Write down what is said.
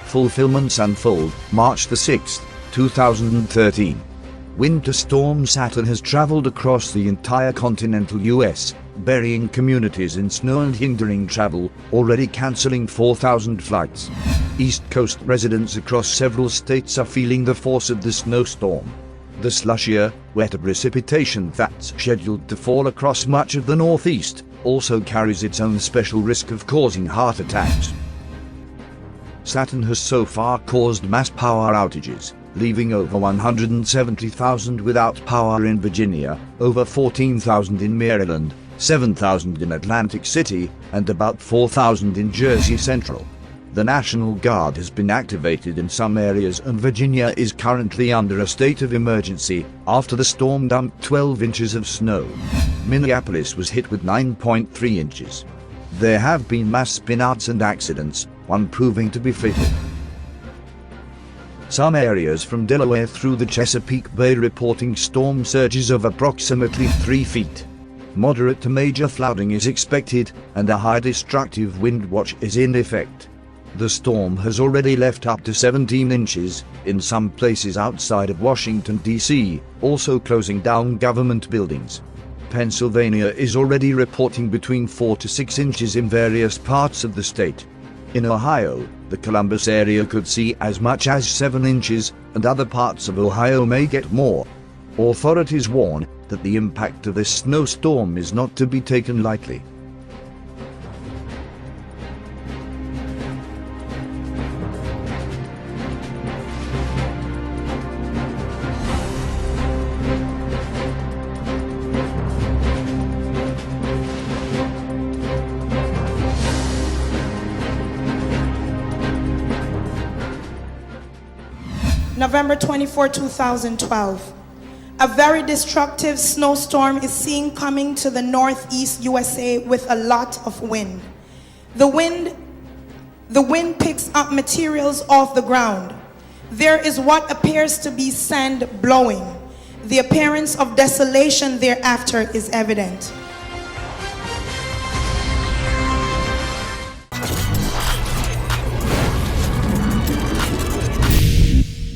Fulfillments unfold. March 6, 2013. Winter storm Saturn has traveled across the entire continental US, burying communities in snow and hindering travel, already cancelling 4,000 flights. East Coast residents across several states are feeling the force of the snowstorm. The slushier, wetter precipitation that's scheduled to fall across much of the Northeast also carries its own special risk of causing heart attacks. Saturn has so far caused mass power outages, leaving over 170,000 without power in Virginia, over 14,000 in Maryland, 7,000 in Atlantic City, and about 4,000 in Jersey Central. The National Guard has been activated in some areas and Virginia is currently under a state of emergency after the storm dumped 12 inches of snow. Minneapolis was hit with 9.3 inches. There have been mass spinouts and accidents, one proving to be fatal. Some areas from Delaware through the Chesapeake Bay reporting storm surges of approximately 3 feet. Moderate to major flooding is expected, and a high destructive wind watch is in effect. The storm has already left up to 17 inches in some places outside of Washington, D.C., also closing down government buildings. Pennsylvania is already reporting between 4 to 6 inches in various parts of the state. In Ohio, the Columbus area could see as much as 7 inches, and other parts of Ohio may get more. Authorities warn that the impact of this snowstorm is not to be taken lightly. November 24, 2012. A very destructive snowstorm is seen coming to the northeast USA with a lot of wind. The wind picks up materials off the ground. There is what appears to be sand blowing. The appearance of desolation thereafter is evident.